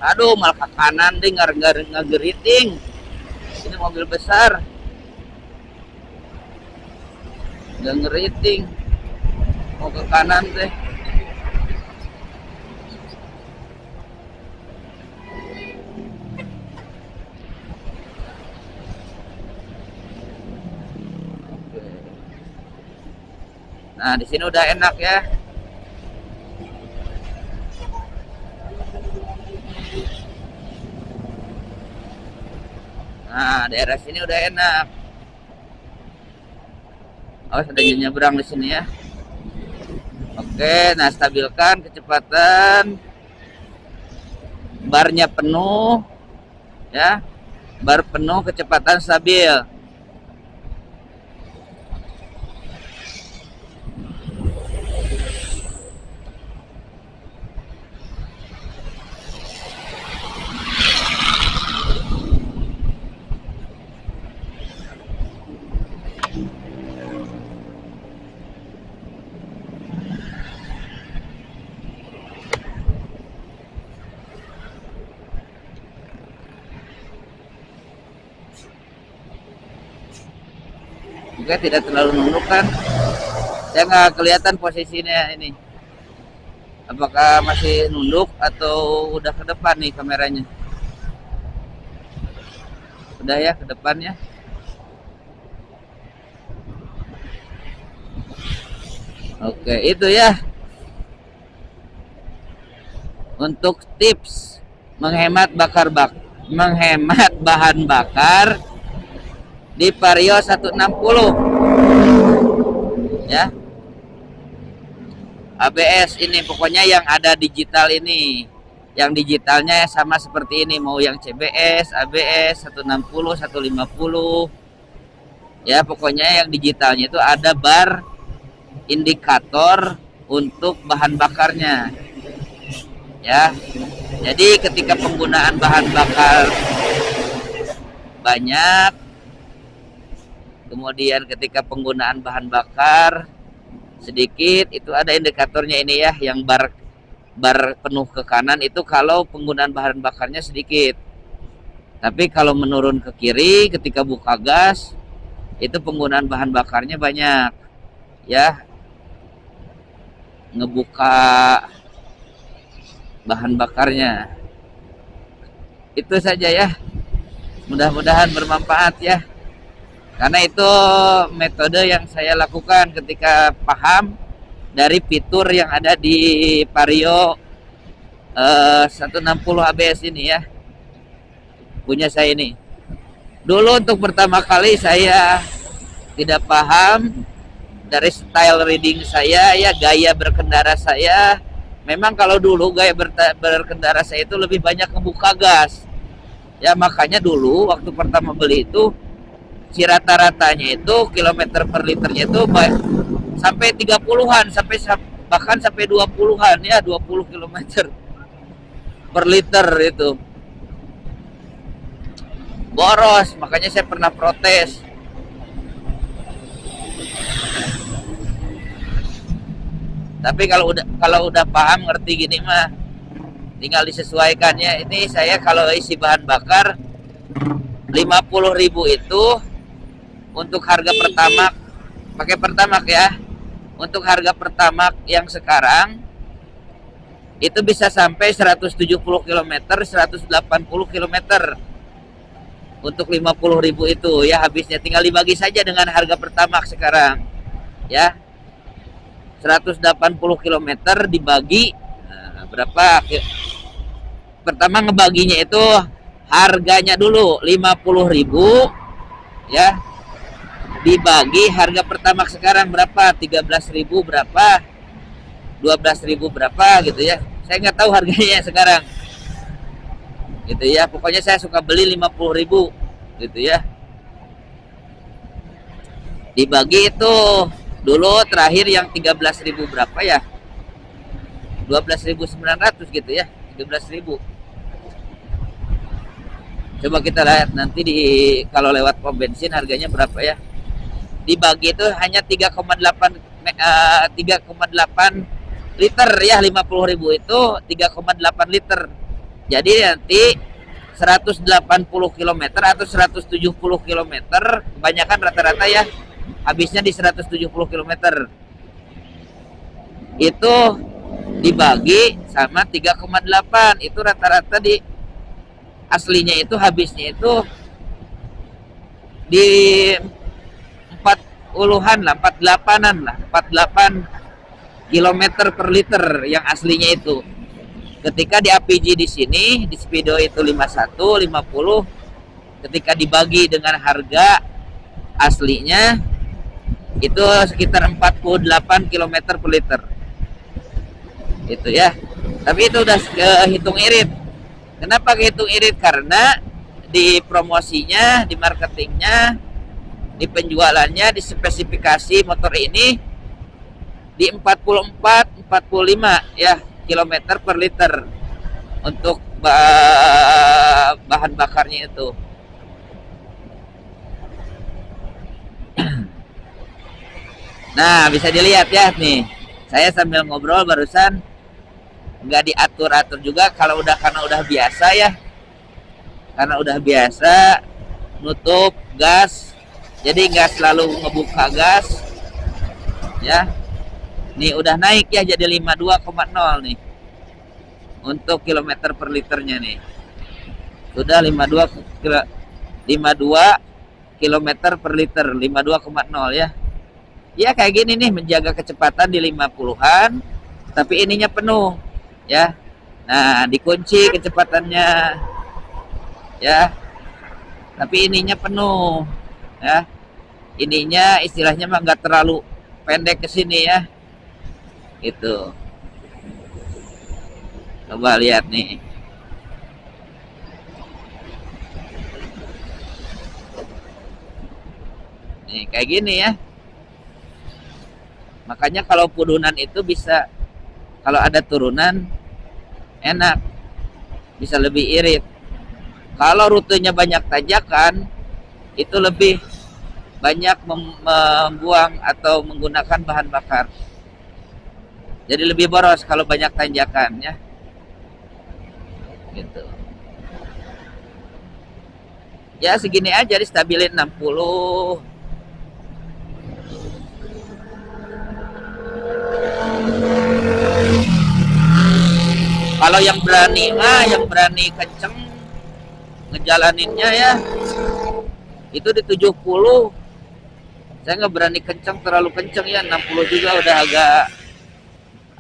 Aduh, malah ke kanan deh, ngageriting. Ini mobil besar, nggak ngeriting, mau ke kanan deh. Nah, di sini udah enak ya. Nah, daerah sini udah enak. Oh, sudah nyebrang di sini ya. Oke, nah stabilkan kecepatan. Barnya penuh, ya. Bar penuh, kecepatan stabil. Juga tidak terlalu nunduk kan. Saya nggak kelihatan posisinya ini. Apakah masih nunduk atau udah ke depan nih kameranya? Udah ya, ke depannya. Oke, itu ya. Untuk tips menghemat bahan bakar di Vario 160 ya. ABS ini pokoknya yang ada digital ini. Yang digitalnya sama seperti ini, mau yang CBS, ABS 160, 150. Ya, pokoknya yang digitalnya itu ada bar indikator untuk bahan bakarnya. Ya. Jadi ketika penggunaan bahan bakar banyak, kemudian ketika penggunaan bahan bakar sedikit, itu ada indikatornya ini ya, yang bar penuh ke kanan itu kalau penggunaan bahan bakarnya sedikit. Tapi kalau menurun ke kiri ketika buka gas, itu penggunaan bahan bakarnya banyak. Ya. Ngebuka bahan bakarnya. Itu saja ya. Mudah-mudahan bermanfaat ya. Karena itu metode yang saya lakukan ketika paham dari fitur yang ada di Vario 160 ABS ini ya. Punya saya ini. Dulu untuk pertama kali saya tidak paham, dari style reading saya ya, gaya berkendara saya. Memang kalau dulu gaya berkendara saya itu lebih banyak ngebuka gas. Ya makanya dulu waktu pertama beli itu si rata-ratanya itu kilometer per liternya itu sampai 30-an, bahkan sampai 20-an ya, 20 kilometer per liter itu. Boros, makanya saya pernah protes. Tapi kalau udah paham, ngerti gini mah tinggal disesuaikan ya. Ini saya kalau isi bahan bakar 50.000 itu untuk harga pertamax, pakai pertamax ya. Untuk harga pertamax yang sekarang itu bisa sampai 170 km, 180 km. Untuk 50.000 itu ya habisnya, tinggal dibagi saja dengan harga pertamax sekarang. Ya. 180 km dibagi berapa? Pertama ngebaginya itu harganya dulu 50.000 ya. Dibagi harga pertamax sekarang berapa? 13.000 berapa? 12.000 berapa gitu ya. Saya nggak tahu harganya sekarang. Gitu ya. Pokoknya saya suka beli 50.000 gitu ya. Dibagi itu dulu terakhir yang 13.000 berapa ya? 12.900 gitu ya. 13.000. Coba kita lihat nanti kalau lewat pom bensin harganya berapa ya. Dibagi itu hanya 3,8 liter ya, 50.000 itu 3,8 liter. Jadi nanti 180 km atau 170 km, kebanyakan rata-rata ya habisnya di 170 km, itu dibagi sama 3,8, itu rata-rata di aslinya itu habisnya itu di 40-an lah, 48-an lah, 48 kilometer per liter yang aslinya itu. Ketika di APG di sini, di Speedo itu 51, 50, ketika dibagi dengan harga aslinya itu sekitar 48 kilometer per liter. Itu ya. Tapi itu udah kehitung irit. Kenapa kehitung irit? Karena di promosinya, di marketingnya, di penjualannya, di spesifikasi motor ini di 44, 45 ya kilometer per liter untuk bahan bakarnya itu. Nah, bisa dilihat ya nih. Saya sambil ngobrol barusan nggak diatur-atur juga kalau udah, karena udah biasa ya. Karena udah biasa nutup gas. Jadi nggak selalu ngebuka gas. Ya. Nih udah naik ya jadi 52,0 nih. Untuk kilometer per liternya nih. Sudah 52 kilometer per liter, 52,0 ya. Ya kayak gini nih, menjaga kecepatan di 50-an tapi ininya penuh ya. Nah, dikunci kecepatannya ya. Tapi ininya penuh ya. Ininya istilahnya mah nggak terlalu pendek ke sini ya. Gitu. Coba lihat nih. Nih kayak gini ya. Makanya kalau pudunan itu bisa, kalau ada turunan enak, bisa lebih irit. Kalau rutenya banyak tanjakan, itu lebih banyak membuang atau menggunakan bahan bakar. Jadi lebih boros kalau banyak tanjakan ya. Gitu. Ya segini aja distabilin 60. Kalau yang berani mah, yang berani kenceng ngejalaninnya ya, itu di 70. Saya nggak berani kenceng, terlalu kenceng ya, 60 juga udah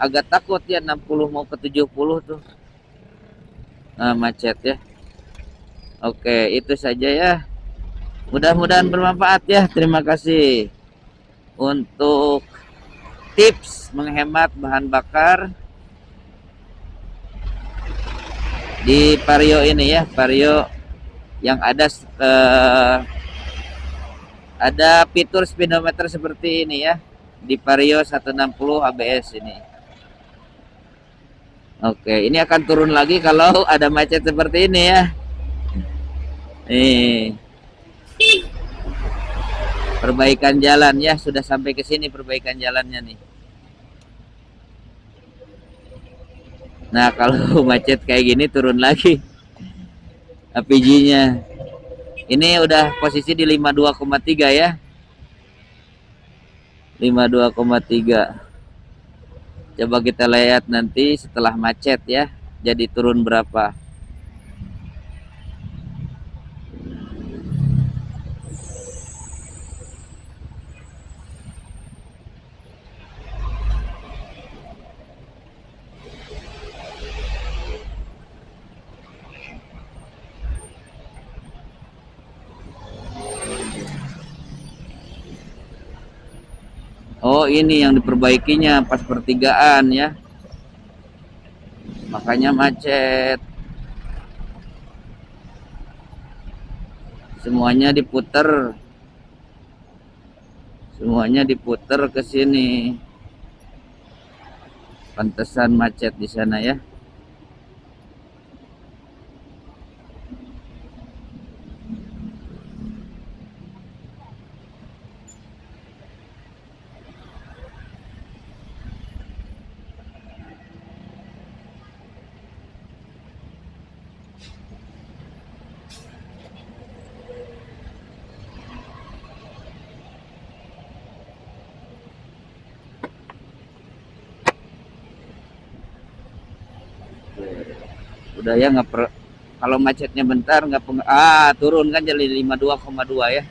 agak takut ya, 60 mau ke 70 tuh. Nah, macet ya. Oke, itu saja ya. Mudah-mudahan bermanfaat ya. Terima kasih untuk tips menghemat bahan bakar di Vario ini ya, Vario yang ada fitur speedometer seperti ini ya di Vario 160 ABS ini. Oke, ini akan turun lagi kalau ada macet seperti ini ya. Nih, perbaikan jalan ya, sudah sampai ke sini perbaikan jalannya nih. Nah, kalau macet kayak gini turun lagi APG-nya. Ini udah posisi di 52,3 ya. 52,3. Coba kita lihat nanti setelah macet ya, jadi turun berapa. Oh, ini yang diperbaikinya pas pertigaan ya. Makanya macet. Semuanya diputer. Semuanya diputer ke sini. Pantesan macet di sana ya. udah ya nggak kalau macetnya bentar nggak turun kan jadi 52,2 ya.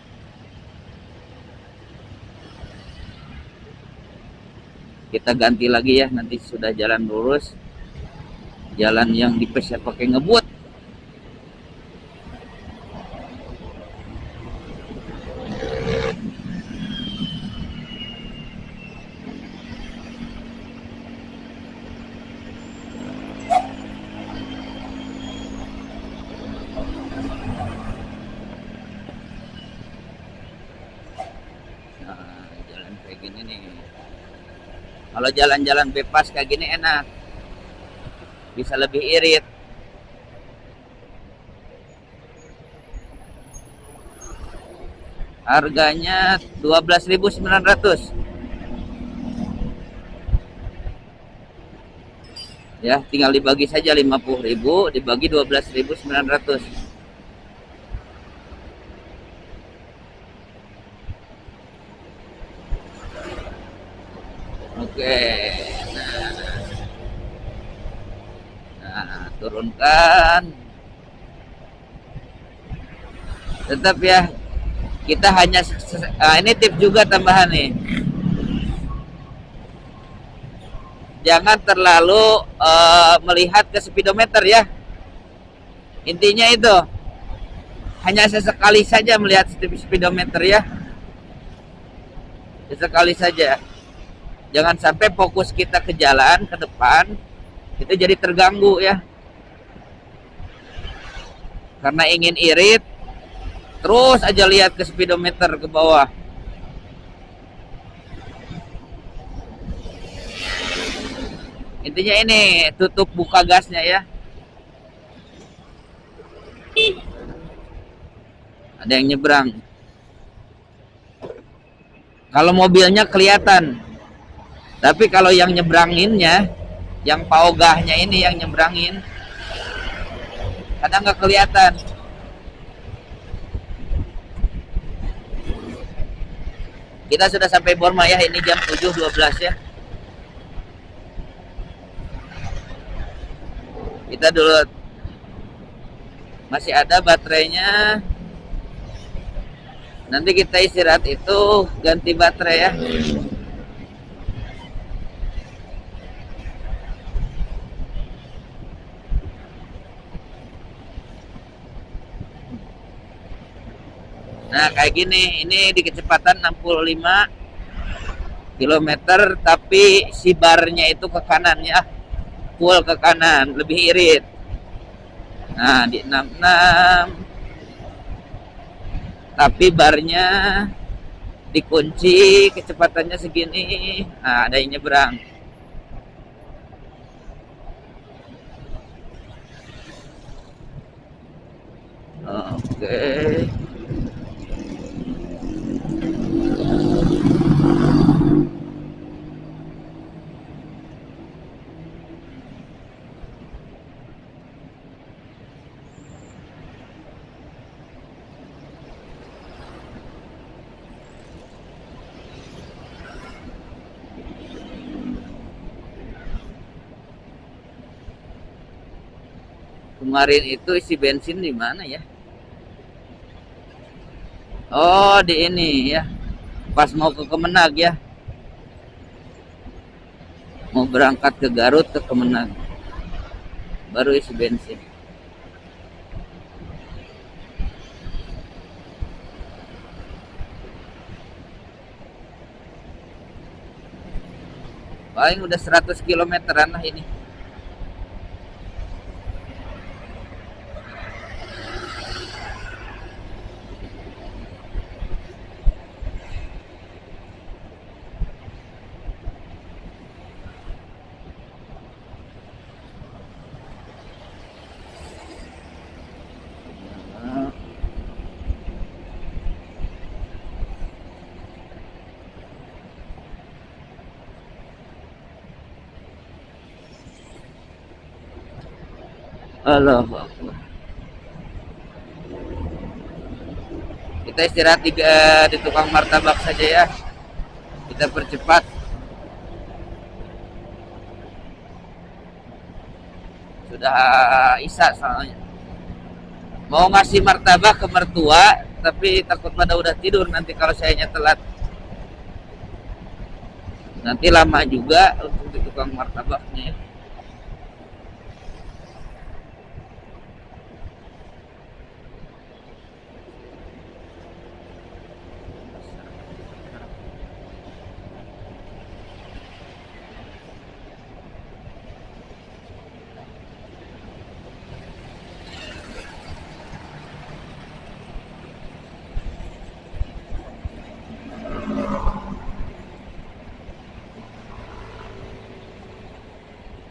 Kita ganti lagi ya, nanti sudah jalan lurus, jalan yang dipes ya pakai ngebut. Nah, jalan kayak gini nih, kalau jalan-jalan bebas kayak gini enak, bisa lebih irit. Harganya 12.900 ya, tinggal dibagi saja 50.000 dibagi 12.900. Oke, nah turunkan, tetap ya kita hanya ini tips juga tambahan nih, jangan terlalu melihat ke speedometer ya, intinya itu hanya sesekali saja melihat speedometer ya, sesekali saja, jangan sampai fokus kita ke jalan ke depan itu jadi terganggu ya, karena ingin irit terus aja lihat ke speedometer ke bawah. Intinya ini tutup buka gasnya ya. Ada yang nyebrang. Kalau mobilnya kelihatan, tapi kalau yang nyebranginnya, yang paogahnya ini yang nyebrangin, kadang nggak kelihatan. Kita sudah sampai Borma ya, ini jam 7.12 ya. Kita dulu masih ada baterainya. Nanti kita istirahat itu ganti baterai ya. Nah kayak gini, ini di kecepatan 65 km tapi si barnya itu ke kanan ya, full ke kanan, lebih irit. Nah di 66 tapi barnya dikunci, kecepatannya segini. Nah ada yang nyebrang. Oke. Kemarin itu isi bensin di mana ya? Oh, di ini ya. Pas mau ke Kemenag ya. Mau berangkat ke Garut ke Kemenag. Baru isi bensin. Paling udah 100 kilometeran lah ini. Allahu Akbar. Kita istirahat di tukang martabak saja ya. Kita percepat. sudah isya soalnya. Mau ngasih martabak ke mertua, tapi takut pada udah tidur nanti kalau sayanya telat. Nanti lama juga untuk di tukang martabaknya.